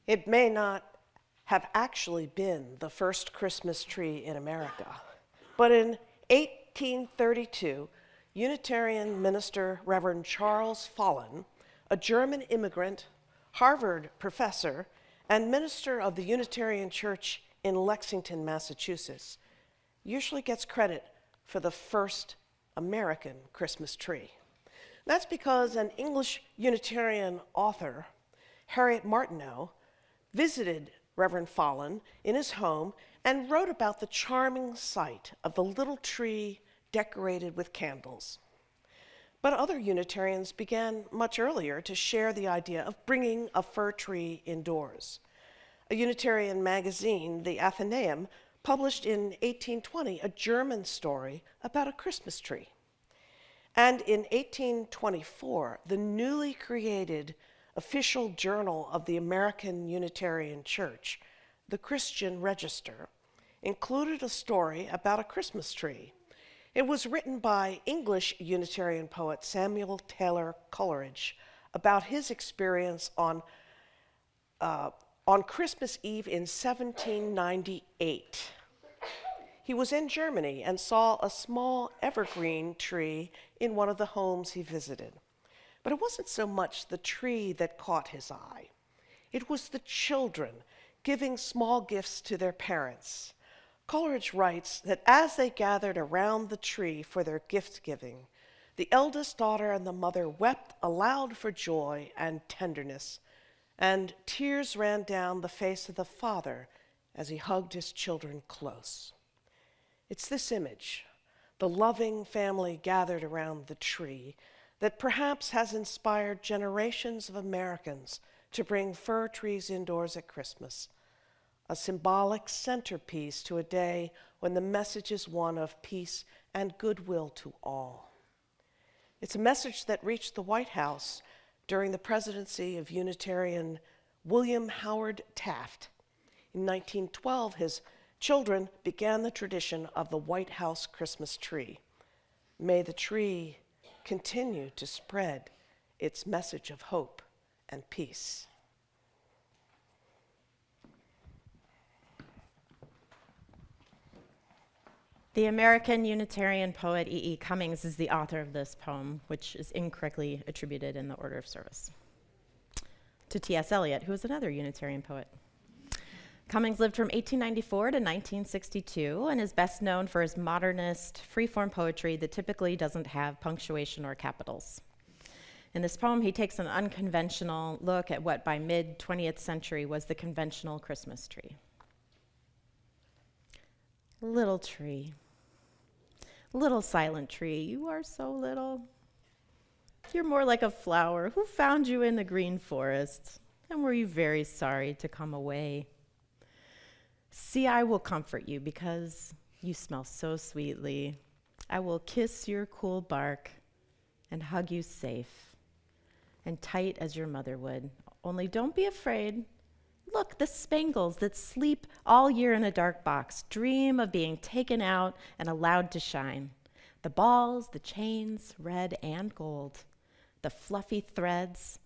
It may not have actually been the first Christmas tree in America, but in 1832, Unitarian minister Reverend Charles Follen, a German immigrant, Harvard professor, and minister of the Unitarian Church in Lexington, Massachusetts, usually gets credit for the first American Christmas tree. That's because an English Unitarian author, Harriet Martineau, visited Reverend Follen in his home and wrote about the charming sight of the little tree decorated with candles. But other Unitarians began much earlier to share the idea of bringing a fir tree indoors. A Unitarian magazine, the Athenaeum, published in 1820 a German story about a Christmas tree. And in 1824, the newly created official journal of the American Unitarian Church, the Christian Register, included a story about a Christmas tree. It was written by English Unitarian poet Samuel Taylor Coleridge about his experience on Christmas Eve in 1798. He was in Germany and saw a small evergreen tree in one of the homes he visited. But it wasn't so much the tree that caught his eye. It was the children giving small gifts to their parents. Coleridge writes that as they gathered around the tree for their gift-giving, the eldest daughter and the mother wept aloud for joy and tenderness, and tears ran down the face of the father as he hugged his children close. It's this image, the loving family gathered around the tree, that perhaps has inspired generations of Americans to bring fir trees indoors at Christmas, a symbolic centerpiece to a day when the message is one of peace and goodwill to all. It's a message that reached the White House during the presidency of Unitarian William Howard Taft. In 1912, his children began the tradition of the White House Christmas tree. May the tree continue to spread its message of hope and peace. The American Unitarian poet E.E. Cummings is the author of this poem, which is incorrectly attributed in the order of service to T.S. Eliot, who is another Unitarian poet. Cummings lived from 1894 to 1962 and is best known for his modernist, free-form poetry that typically doesn't have punctuation or capitals. In this poem, he takes an unconventional look at what by mid-20th century was the conventional Christmas tree. Little tree, little silent tree, you are so little. You're more like a flower. Who found you in the green forest? And were you very sorry to come away? See, I will comfort you because you smell so sweetly. I will kiss your cool bark and hug you safe and tight as your mother would. Only don't be afraid. Look, the spangles that sleep all year in a dark box dream of being taken out and allowed to shine. The balls, the chains, red and gold, the fluffy threads.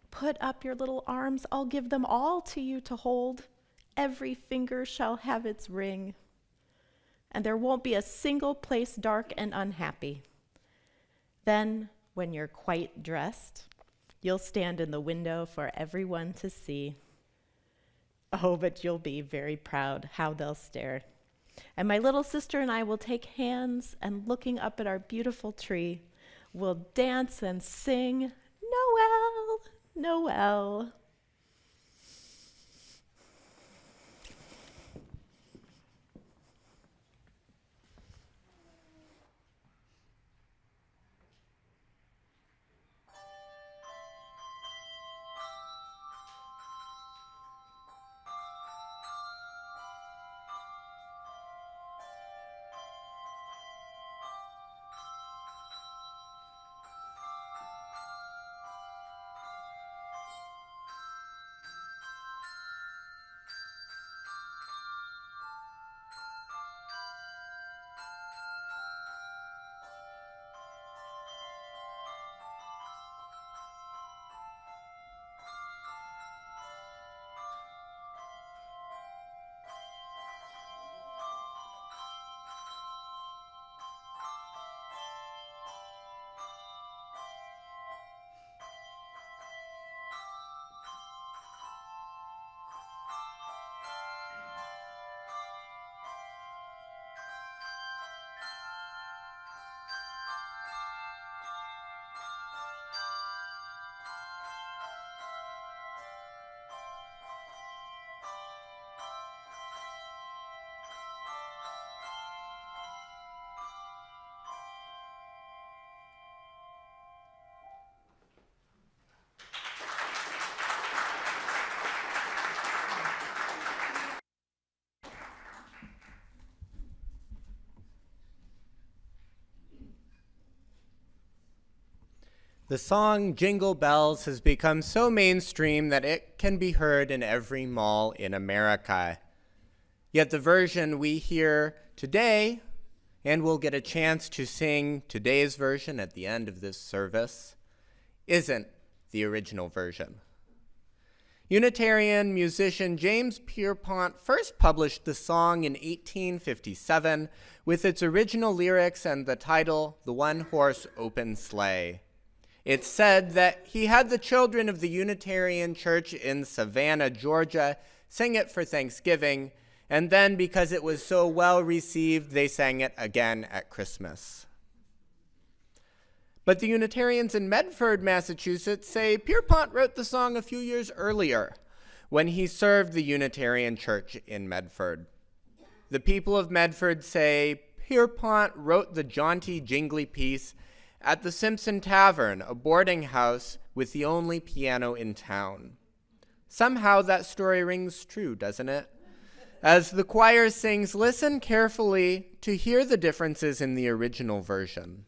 Put up your little arms, I'll give them all to you to hold. Every finger shall have its ring, and there won't be a single place dark and unhappy. Then, when you're quite dressed, you'll stand in the window for everyone to see. Oh, but you'll be very proud how they'll stare. And my little sister and I will take hands, and looking up at our beautiful tree, we'll dance and sing, Noel, Noel. The song Jingle Bells has become so mainstream that it can be heard in every mall in America. Yet the version we hear today, and we'll get a chance to sing today's version at the end of this service, isn't the original version. Unitarian musician James Pierpont first published the song in 1857 with its original lyrics and the title, The One-Horse Open Sleigh. It's said that he had the children of the Unitarian Church in Savannah, Georgia, sing it for Thanksgiving, and then because it was so well received, they sang it again at Christmas. But the Unitarians in Medford, Massachusetts say Pierpont wrote the song a few years earlier when he served the Unitarian Church in Medford. The people of Medford say Pierpont wrote the jaunty, jingly piece at the Simpson Tavern, a boarding house with the only piano in town. Somehow that story rings true, doesn't it? As the choir sings, listen carefully to hear the differences in the original version.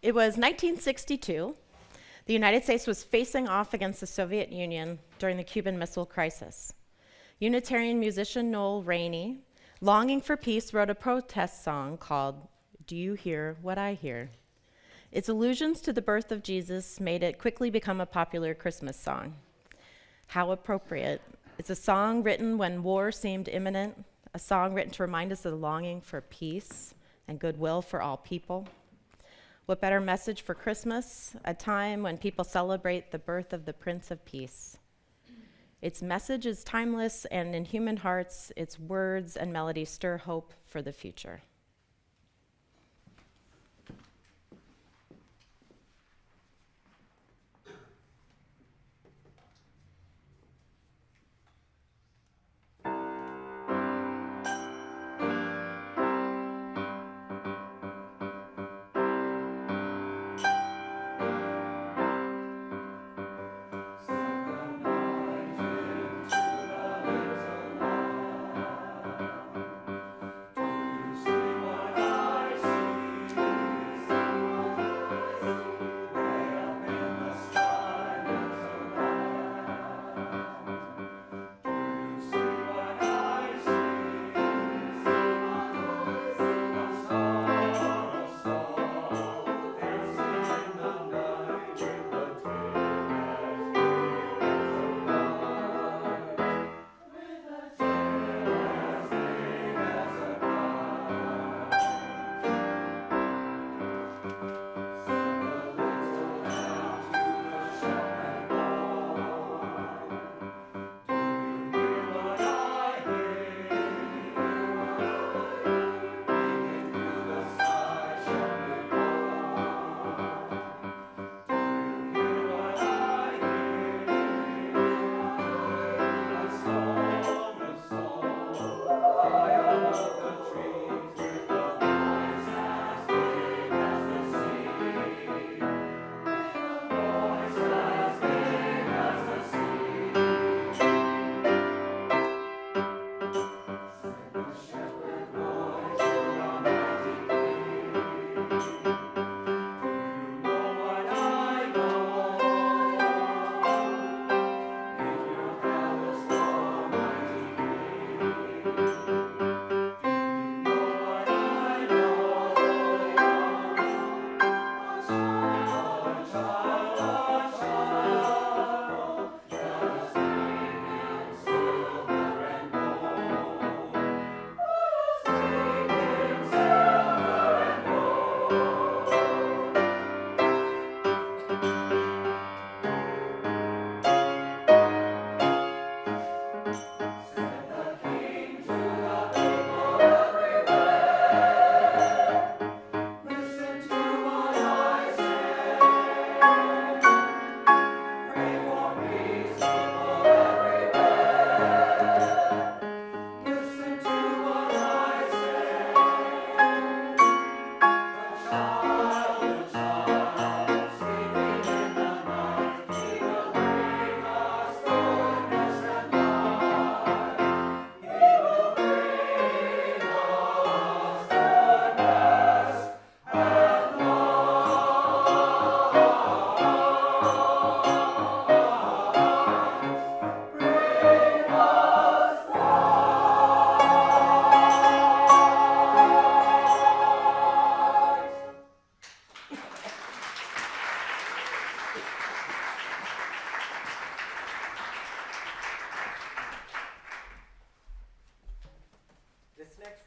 It was 1962. The United States was facing off against the Soviet Union during the Cuban Missile Crisis. Unitarian musician Noel Rainey, longing for peace, wrote a protest song called Do You Hear What I Hear? Its allusions to the birth of Jesus made it quickly become a popular Christmas song. How appropriate. It's a song written when war seemed imminent, a song written to remind us of the longing for peace and goodwill for all people. What better message for Christmas, a time when people celebrate the birth of the Prince of Peace. Its message is timeless, and in human hearts, its words and melodies stir hope for the future.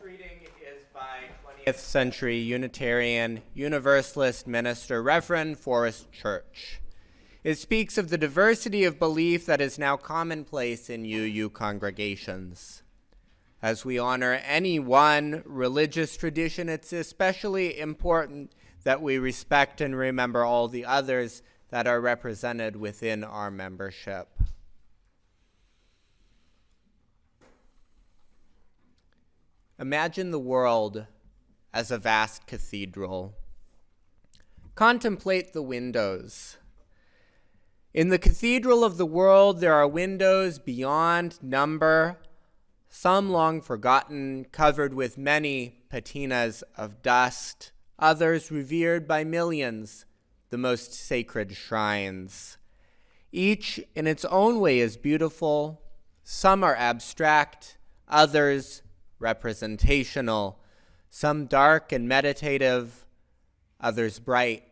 reading is by 20th century Unitarian Universalist minister Reverend Forrest Church. It speaks of the diversity of belief that is now commonplace in UU congregations. As we honor any one religious tradition, it's especially important that we respect and remember all the others that are represented within our membership. Imagine the world as a vast cathedral. Contemplate the windows. In the cathedral of the world, there are windows beyond number, some long forgotten, covered with many patinas of dust, others revered by millions, the most sacred shrines. Each in its own way is beautiful. Some are abstract, others representational, some dark and meditative, others bright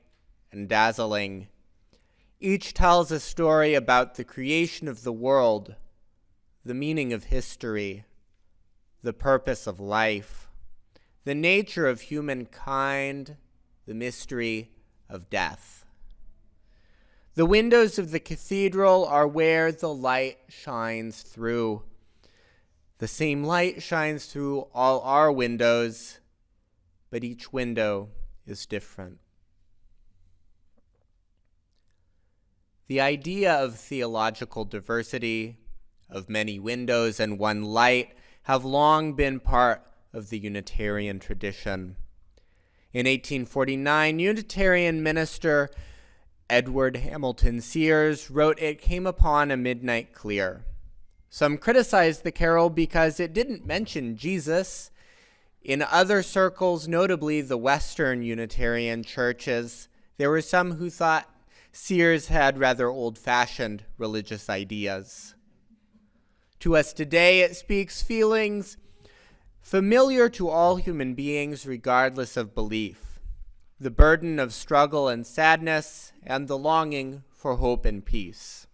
and dazzling. Each tells a story about the creation of the world, the meaning of history, the purpose of life, the nature of humankind, the mystery of death. The windows of the cathedral are where the light shines through. The same light shines through all our windows, but each window is different. The idea of theological diversity, of many windows and one light, have long been part of the Unitarian tradition. In 1849, Unitarian minister Edward Hamilton Sears wrote, "It came upon a midnight clear." Some criticized the carol because it didn't mention Jesus. In other circles, notably the Western Unitarian churches, there were some who thought Sears had rather old-fashioned religious ideas. To us today, it speaks feelings familiar to all human beings regardless of belief, the burden of struggle and sadness, and the longing for hope and peace.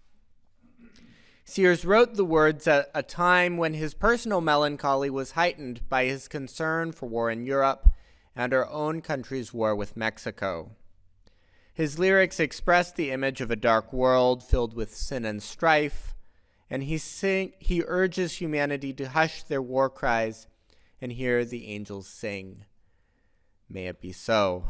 Sears wrote the words at a time when his personal melancholy was heightened by his concern for war in Europe and our own country's war with Mexico. His lyrics express the image of a dark world filled with sin and strife, and he urges humanity to hush their war cries and hear the angels sing. May it be so.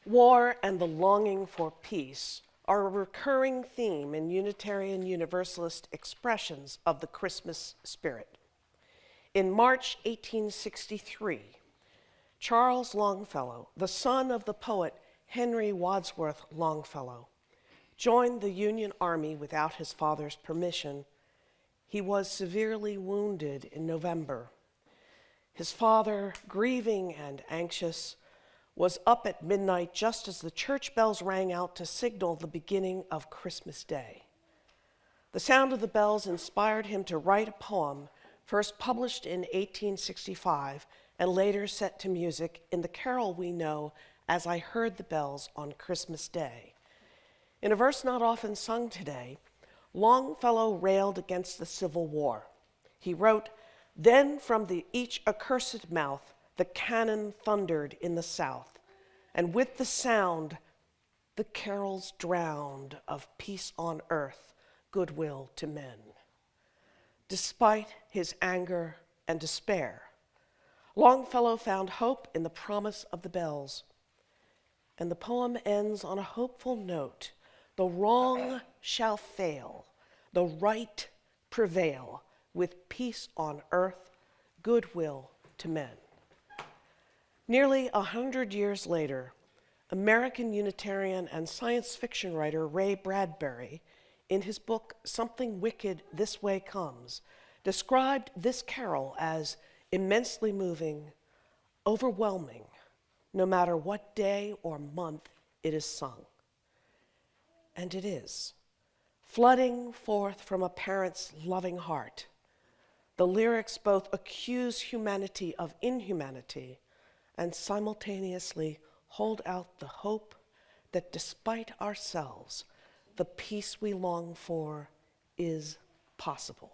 War and the longing for peace are a recurring theme in Unitarian Universalist expressions of the Christmas spirit. In March 1863, Charles Longfellow, the son of the poet Henry Wadsworth Longfellow, joined the Union Army without his father's permission. He was severely wounded in November. His father, grieving and anxious, was up at midnight just as the church bells rang out to signal the beginning of Christmas Day. The sound of the bells inspired him to write a poem first published in 1865 and later set to music in the carol we know as I Heard the Bells on Christmas Day. In a verse not often sung today, Longfellow railed against the Civil War. He wrote, "Then from each accursed mouth the cannon thundered in the South, and with the sound the carols drowned of peace on earth, goodwill to men." Despite his anger and despair, Longfellow found hope in the promise of the bells. And the poem ends on a hopeful note. The wrong shall fail, the right prevail, with peace on earth, goodwill to men. Nearly 100 years later, American Unitarian and science fiction writer Ray Bradbury, in his book Something Wicked This Way Comes, described this carol as immensely moving, overwhelming, no matter what day or month it is sung. And it is, flooding forth from a parent's loving heart. The lyrics both accuse humanity of inhumanity and simultaneously hold out the hope that despite ourselves, the peace we long for is possible.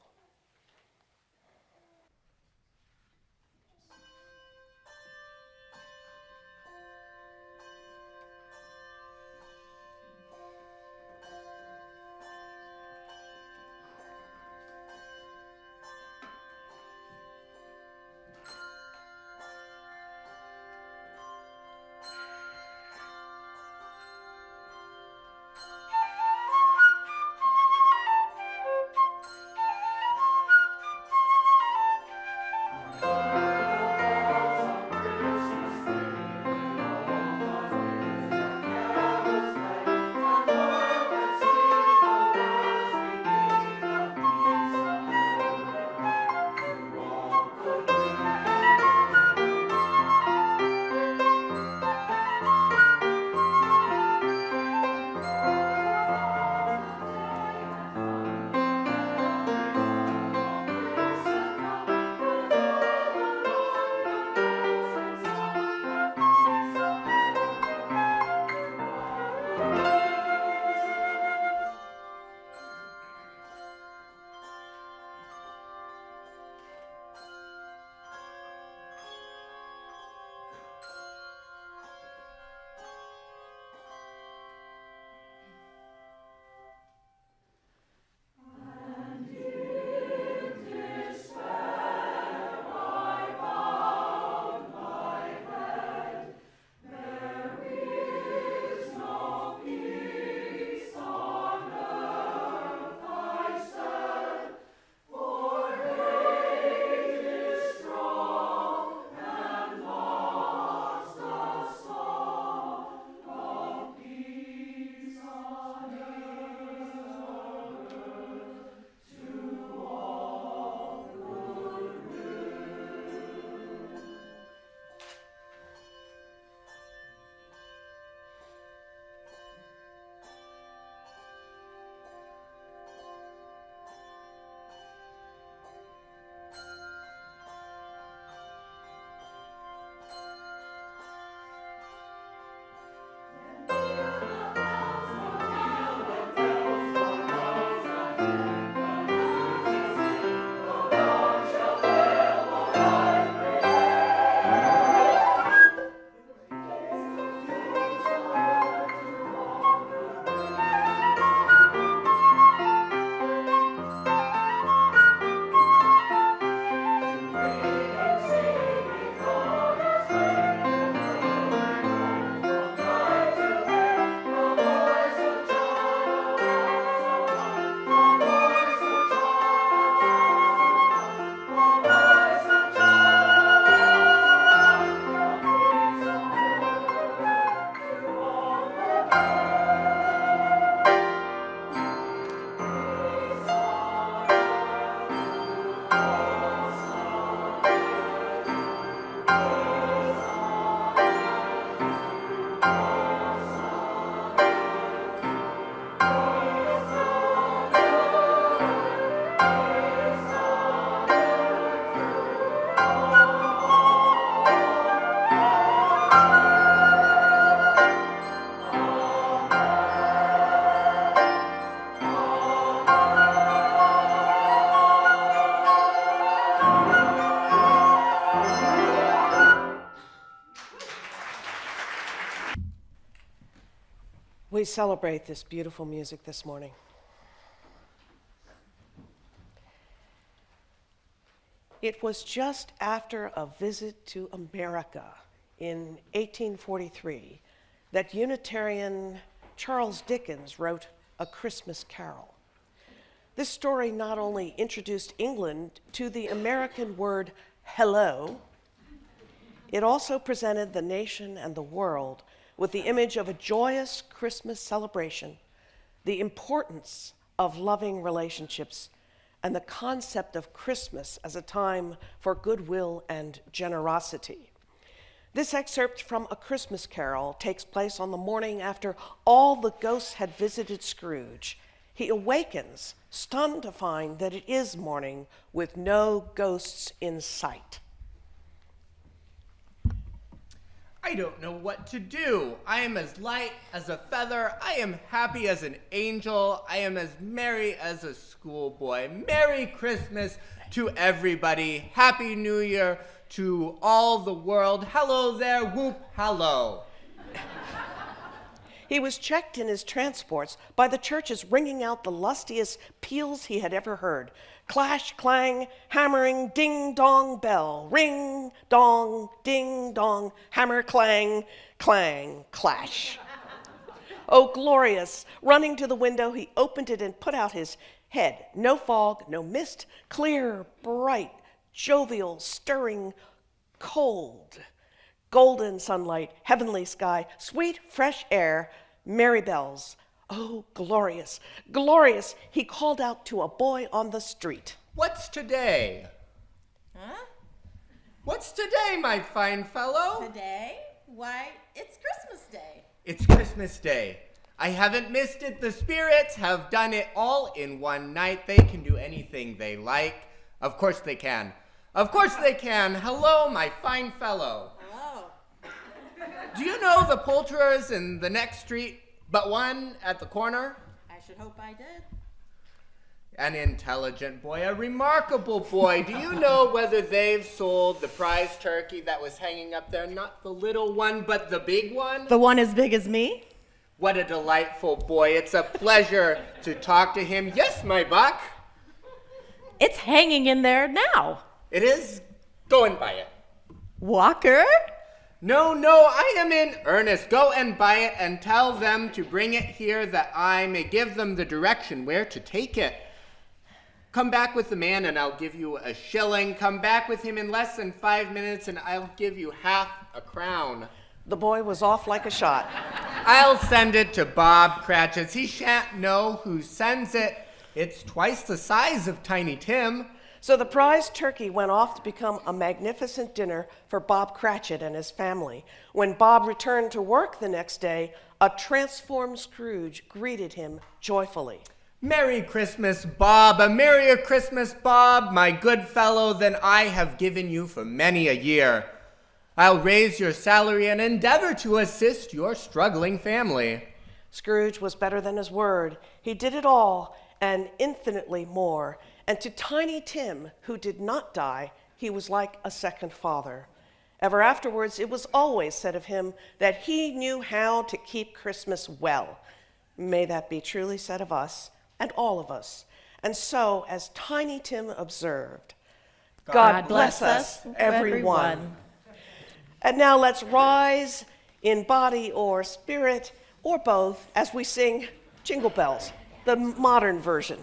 We celebrate this beautiful music this morning. It was just after a visit to America in 1843 that Unitarian Charles Dickens wrote A Christmas Carol. This story not only introduced England to the American word hello, it also presented the nation and the world with the image of a joyous Christmas celebration, the importance of loving relationships, and the concept of Christmas as a time for goodwill and generosity. This excerpt from A Christmas Carol takes place on the morning after all the ghosts had visited Scrooge. He awakens, stunned to find that it is morning with no ghosts in sight. I don't know what to do. I am as light as a feather. I am happy as an angel. I am as merry as a schoolboy. Merry Christmas to everybody. Happy New Year to all the world. Hello there, whoop, hello. He was checked in his transports by the churches ringing out the lustiest peals he had ever heard. Clash, clang, hammering, ding, dong, bell. Ring, dong, ding, dong, hammer, clang, clang, clash. Oh, glorious. Running to the window, he opened it and put out his head. No fog, no mist, clear, bright, jovial, stirring, cold. Golden sunlight, heavenly sky, sweet, fresh air, merry bells. Oh, glorious, glorious, he called out to a boy on the street. What's today? Huh? What's today, my fine fellow? Today? Why, it's Christmas Day. It's Christmas Day. I haven't missed it. The spirits have done it all in one night. They can do anything they like. Of course they can. Of course they can. Hello, my fine fellow. Hello. Do you know the poulterers in the next street, but one at the corner? I should hope I did. An intelligent boy, a remarkable boy. Do you know whether they've sold the prize turkey that was hanging up there? Not the little one, but the big one? The one as big as me? What a delightful boy. It's a pleasure to talk to him. Yes, my buck. It's hanging in there now. It is. Go and buy it. Walker? No, I am in earnest. Go and buy it and tell them to bring it here that I may give them the direction where to take it. Come back with the man and I'll give you a shilling. Come back with him in less than 5 minutes and I'll give you half a crown. The boy was off like a shot. I'll send it to Bob Cratchit's. He shan't know who sends it. It's twice the size of Tiny Tim. So the prize turkey went off to become a magnificent dinner for Bob Cratchit and his family. When Bob returned to work the next day, a transformed Scrooge greeted him joyfully. Merry Christmas, Bob. A merrier Christmas, Bob, my good fellow, than I have given you for many a year. I'll raise your salary and endeavor to assist your struggling family. Scrooge was better than his word. He did it all and infinitely more. And to Tiny Tim, who did not die, he was like a second father. Ever afterwards, it was always said of him that he knew how to keep Christmas well. May that be truly said of us and all of us. And so, as Tiny Tim observed, God bless us, everyone. And now let's rise in body or spirit, or both, as we sing Jingle Bells, the modern version.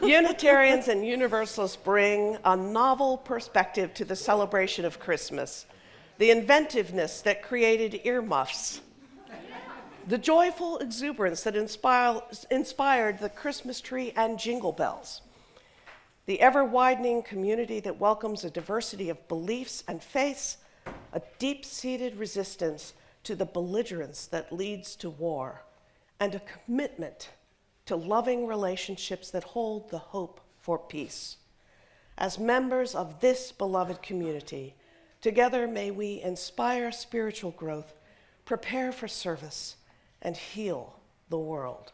Unitarians and Universalists bring a novel perspective to the celebration of Christmas, the inventiveness that created earmuffs, the joyful exuberance that inspired the Christmas tree and jingle bells, the ever-widening community that welcomes a diversity of beliefs and faiths, a deep-seated resistance to the belligerence that leads to war, and a commitment to loving relationships that hold the hope for peace. As members of this beloved community, together may we inspire spiritual growth, prepare for service, and heal the world.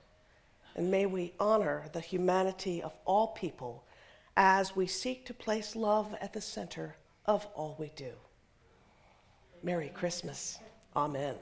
And may we honor the humanity of all people as we seek to place love at the center of all we do. Merry Christmas. Amen.